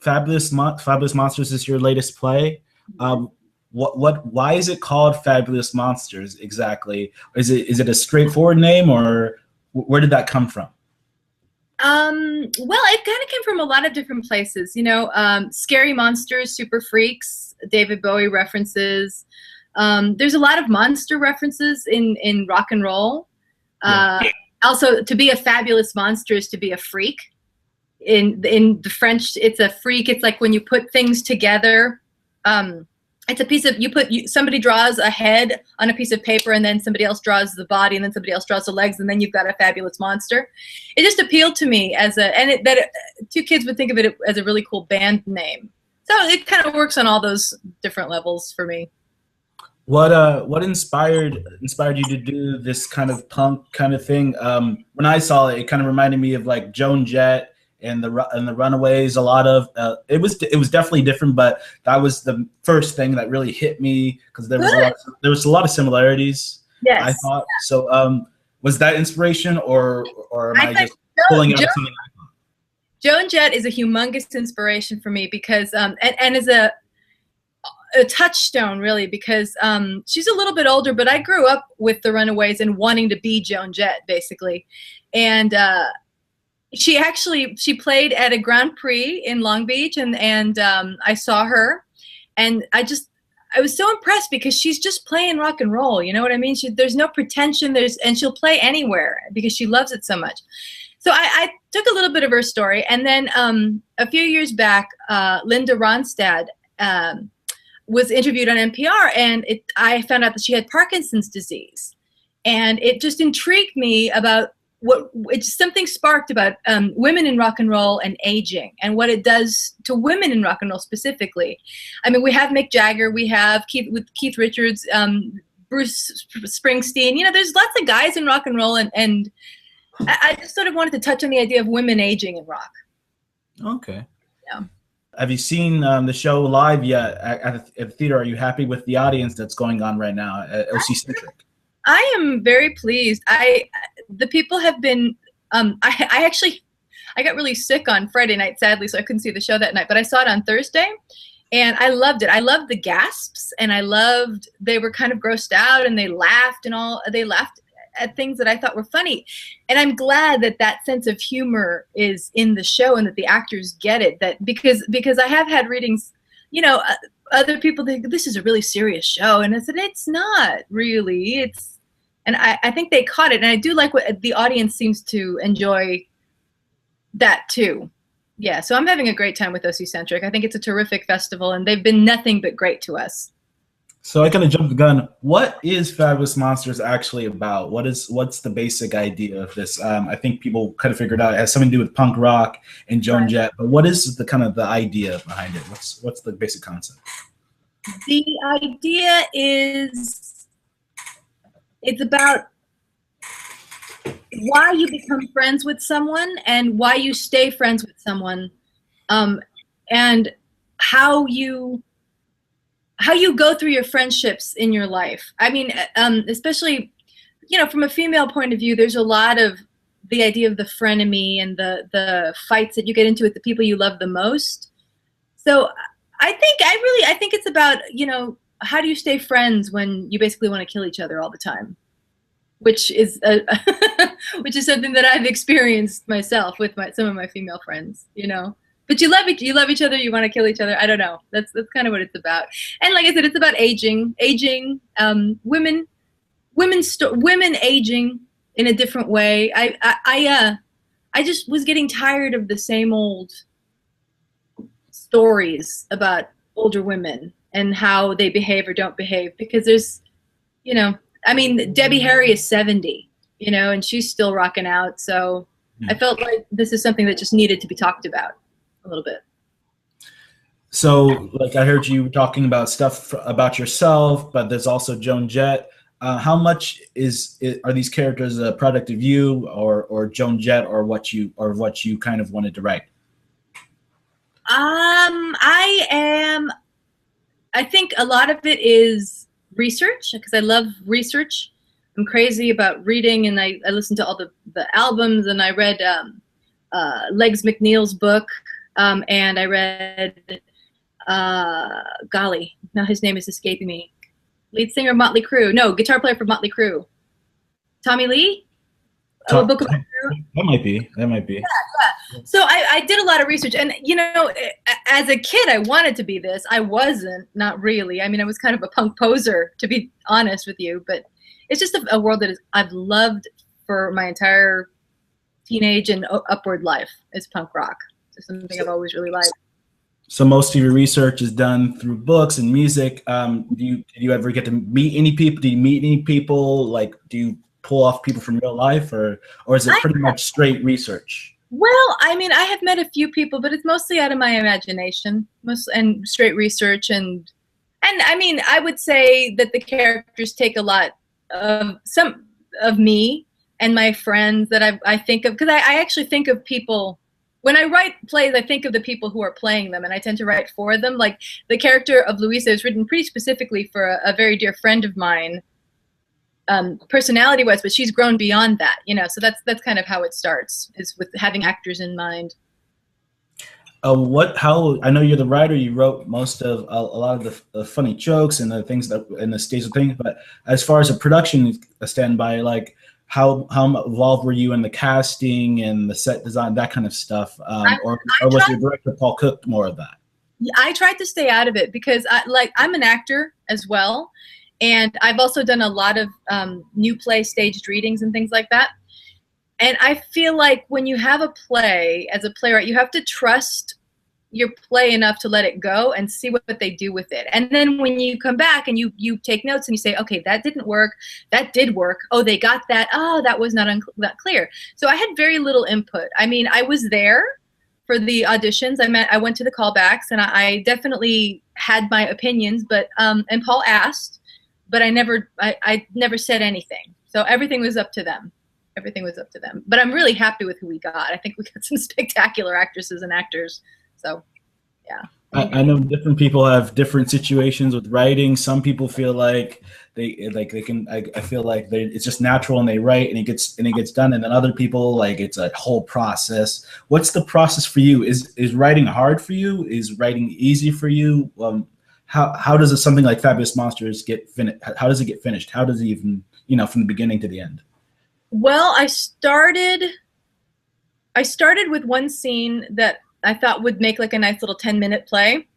Fabulous Monsters is your latest play. Why is it called Fabulous Monsters exactly? Is it a straightforward name, or where did that come from? Well, it kind of came from a lot of different places, scary monsters, super freaks, David Bowie references. There's a lot of monster references in rock and roll. Also, to be a fabulous monster is to be a freak. In the French, it's a freak. It's like when you put things together. It's a piece of, somebody draws a head on a piece of paper, and then somebody else draws the body, and then somebody else draws the legs, and then you've got a fabulous monster. It just appealed to me two kids would think of it as a really cool band name. So it kind of works on all those different levels for me. What inspired you to do this kind of punk kind of thing? When I saw it, it kind of reminded me of like Joan Jett and the Runaways. A lot of it was definitely different, but that was the first thing that really hit me, because there was a lot of similarities. Yes. I thought so. Was that inspiration, or am I just pulling out something? Joan Jett is a humongous inspiration for me because and is a touchstone, really, because she's a little bit older, but I grew up with the Runaways and wanting to be Joan Jett, basically. And she played at a Grand Prix in Long Beach, and I saw her, and I was so impressed because she's just playing rock and roll. You know what I mean? There's no pretension. And she'll play anywhere because she loves it so much. So I took a little bit of her story, and then a few years back, Linda Ronstadt was interviewed on NPR, and I found out that she had Parkinson's disease, and it just intrigued me about something sparked about women in rock and roll and aging, and what it does to women in rock and roll specifically. I mean, we have Mick Jagger, we have Keith Richards, Bruce Springsteen. There's lots of guys in rock and roll, and I just sort of wanted to touch on the idea of women aging in rock. Okay. Yeah. Have you seen the show live yet at the theater? Are you happy with the audience that's going on right now at OC Centric? I am very pleased. The people have been. I got really sick on Friday night, sadly, so I couldn't see the show that night. But I saw it on Thursday, and I loved it. I loved the gasps, and they were kind of grossed out, and they laughed They laughed at things that I thought were funny. And I'm glad that sense of humor is in the show, and that the actors get it. That because I have had readings, other people think this is a really serious show, and I said it's not really. And I think they caught it, and I do like what the audience seems to enjoy that too. Yeah, so I'm having a great time with OC Centric. I think it's a terrific festival, and they've been nothing but great to us. So I kind of jumped the gun. What is Fabulous Monsters actually about? What's the basic idea of this? I think people kind of figured out it has something to do with punk rock and Joan Jett, but what is the kind of the idea behind it? What's the basic concept? The idea is it's about why you become friends with someone and why you stay friends with someone, and how you go through your friendships in your life. I mean, especially, from a female point of view, there's a lot of the idea of the frenemy and the fights that you get into with the people you love the most. So I think it's about, how do you stay friends when you basically want to kill each other all the time, which is something that I've experienced myself with some of my female friends, But you love each other. You want to kill each other. I don't know. That's kind of what it's about. And like I said, it's about aging, women aging in a different way. I just was getting tired of the same old stories about older women and how they behave or don't behave, because there's, Debbie Harry is 70, and she's still rocking out. So I felt like this is something that just needed to be talked about a little bit. So, like, I heard you talking about stuff about yourself, but there's also Joan Jett. How much are these characters a product of you, or Joan Jett, or what you kind of wanted to write? I think a lot of it is research, because I love research. I'm crazy about reading, and I listen to all the albums, and I read Legs McNeil's book. And I read, golly, now his name is escaping me. Lead singer of Motley Crue. No, guitar player for Motley Crue. Tommy Lee? A book about that might be. That might be. Yeah. So I did a lot of research, and you know, as a kid, I wanted to be this. I wasn't, not really. I mean, I was kind of a punk poser, to be honest with you. But it's just a world that I've loved for my entire teenage and upward life. Is punk rock. It's something I've always really liked. So most of your research is done through books and music. Do you ever get to meet any people? Do you meet any people? Like, do you pull off people from real life, or is it pretty much straight research? Well, I mean, I have met a few people, but it's mostly out of my imagination, and straight research, and I mean, I would say that the characters take a lot of some of me and my friends that I think of, because I actually think of people. When I write plays, I think of the people who are playing them, and I tend to write for them. Like the character of Louisa is written pretty specifically for a very dear friend of mine, personality-wise, but she's grown beyond that, you know. So that's kind of how it starts, is with having actors in mind. How I know you're the writer. You wrote most of a lot of the funny jokes and the things that in the stage of things. But as far as a production standby, like how involved were you in the casting and the set design, that kind of stuff, or was your director Paul Cook more of that? I tried to stay out of it because I'm an actor as well, and I've also done a lot of new play staged readings and things like that. And I feel like when you have a play, as a playwright, you have to trust your play enough to let it go and see what they do with it. And then when you come back and you take notes and you say, okay, that didn't work, that did work, oh, they got that, oh, that was not that clear. So I had very little input. I mean, I was there for the auditions. I went to the callbacks, and I definitely had my opinions, but and Paul asked, but I never said anything. So everything was up to them. Everything was up to them. But I'm really happy with who we got. I think we got some spectacular actresses and actors. So, yeah. I know different people have different situations with writing. Some people feel like they can. I feel like it's just natural and they write and it gets done. And then other people, like, it's a whole process. What's the process for you? Is writing hard for you? Is writing easy for you? How does something like Fabulous Monsters get finished? How does it get finished? How does it even, from the beginning to the end? Well, I started with one scene that I thought would make like a nice little 10-minute play,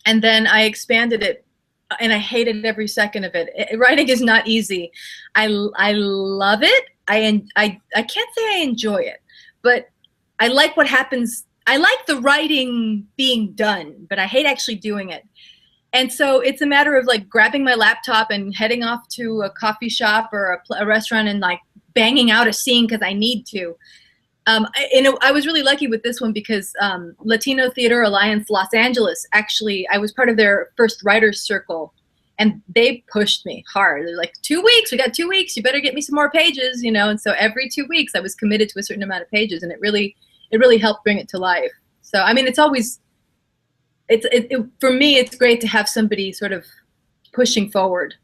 and then I expanded it, and I hated every second of it. Writing is not easy. I love it. I can't say I enjoy it, but I like what happens. I like the writing being done, but I hate actually doing it. And so it's a matter of like grabbing my laptop and heading off to a coffee shop or a restaurant and like banging out a scene because I need to. I was really lucky with this one because Latino Theater Alliance Los Angeles, actually, I was part of their first writer's circle, and they pushed me hard. They're like, 2 weeks, we got 2 weeks, you better get me some more pages, and so every 2 weeks I was committed to a certain amount of pages, and it really helped bring it to life. So, I mean, it's always, for me, it's great to have somebody sort of pushing forward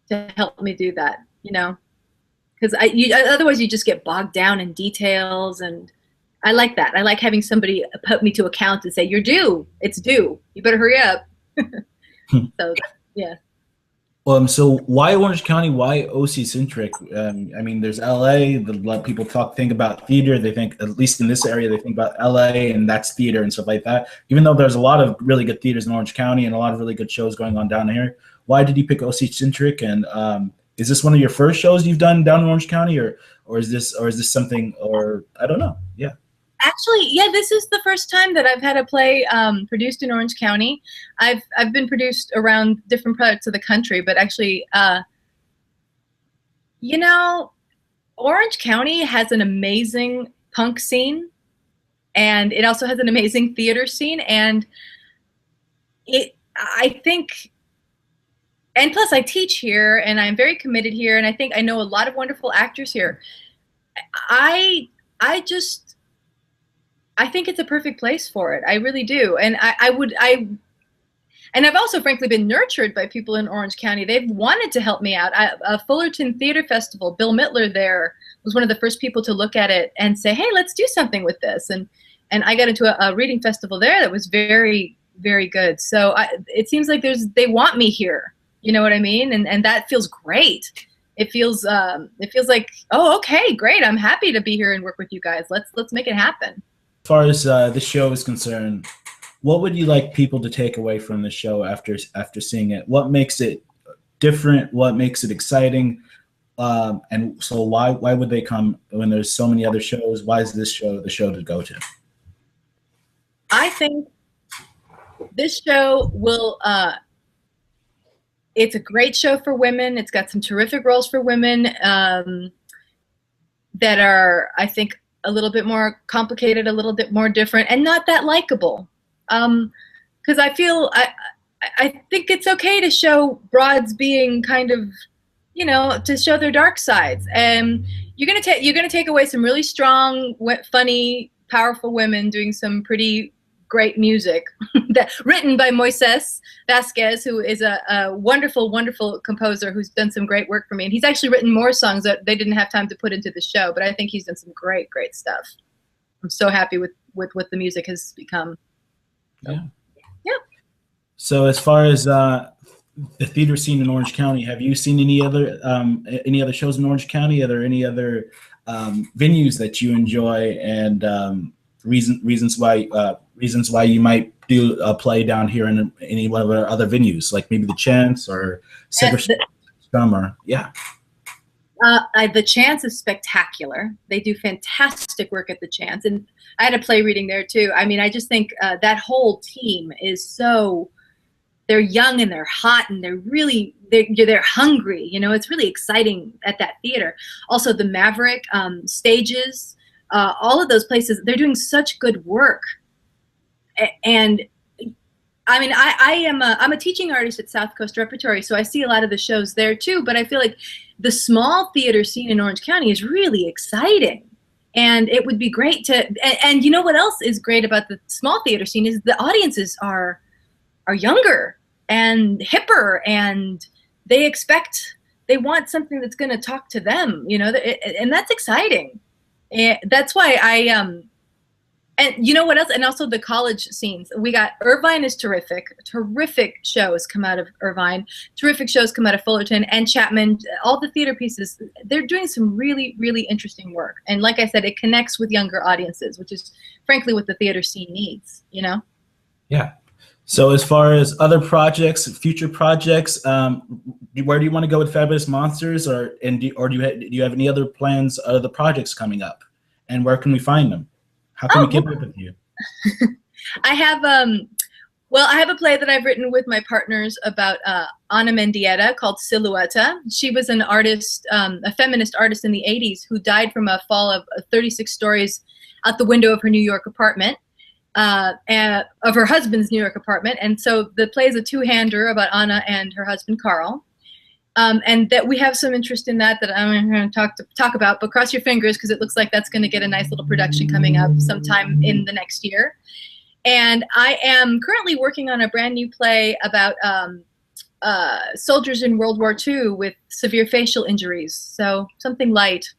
to help me do that, because otherwise you just get bogged down in details, and I like that. I like having somebody put me to account and say, you're due, it's due, you better hurry up. So, yeah. So why Orange County? Why OC centric? I mean, there's LA. A lot of people think about theater. They think, at least in this area, they think about LA and that's theater and stuff like that. Even though there's a lot of really good theaters in Orange County and a lot of really good shows going on down here, why did you pick OC centric? And is this one of your first shows you've done down in Orange County, or is this something, or I don't know? Yeah. Actually, yeah, this is the first time that I've had a play produced in Orange County. I've been produced around different parts of the country, but actually, Orange County has an amazing punk scene, and it also has an amazing theater scene, and I think. And plus, I teach here, and I'm very committed here, and I think I know a lot of wonderful actors here. I think it's a perfect place for it. I really do, and and I've also, frankly, been nurtured by people in Orange County. They've wanted to help me out. Fullerton Theater Festival, Bill Mittler there was one of the first people to look at it and say, "Hey, let's do something with this." And and I got into a reading festival there that was very, very good. So it seems like they want me here. You know what I mean? And that feels great. It feels like, oh, okay, great. I'm happy to be here and work with you guys. Let's make it happen. As far as the show is concerned, what would you like people to take away from the show after seeing it? What makes it different? What makes it exciting? And so why would they come when there's so many other shows? Why is this show the show to go to? I think this show will. It's a great show for women. It's got some terrific roles for women that are, I think, a little bit more complicated, a little bit more different, and not that likable. Because I think it's okay to show broads being kind of, you know, to show their dark sides. And you're gonna take away some really strong, funny, powerful women doing some pretty great music that written by Moises Vasquez, who is a wonderful, wonderful composer who's done some great work for me. And he's actually written more songs that they didn't have time to put into the show, but I think he's done some great, great stuff. I'm so happy with what the music has become. So, yeah. So as far as the theater scene in Orange County, have you seen any other shows in Orange County? Are there any other venues that you enjoy, and reasons why you might do a play down here in any one of our other venues, like maybe the Chance or Summer? Yeah. The Chance is spectacular. They do fantastic work at the Chance, and I had a play reading there too. I mean, I just think that whole team is so. They're young and they're hot and they're hungry. You know, it's really exciting at that theater. Also, the Maverick stages, all of those places, they're doing such good work. And I mean, I'm a teaching artist at South Coast Repertory, so I see a lot of the shows there too. But I feel like the small theater scene in Orange County is really exciting, and it would be great to. And you know what else is great about the small theater scene is the audiences are younger and hipper, and they want something that's going to talk to them, you know, and that's exciting. And that's why and you know what else? And also the college scenes. We got Irvine is terrific. Terrific shows come out of Irvine. Terrific shows come out of Fullerton and Chapman. All the theater pieces, they're doing some really, really interesting work. And like I said, it connects with younger audiences, which is frankly what the theater scene needs, you know? Yeah. So as far as other projects, future projects, where do you want to go with Fabulous Monsters, or do you have any other plans, other projects coming up, and where can we find them? How can we keep up with you? I have a play that I've written with my partners about Ana Mendieta called Silueta. She was an artist, a feminist artist in the 80s who died from a fall of 36 stories out the window of her New York apartment. And of her husband's New York apartment. And so the play is a two-hander about Anna and her husband Carl. And that we have some interest in that I'm going to talk about, but cross your fingers because it looks like that's going to get a nice little production coming up sometime in the next year. And I am currently working on a brand new play about soldiers in World War II with severe facial injuries. So something light.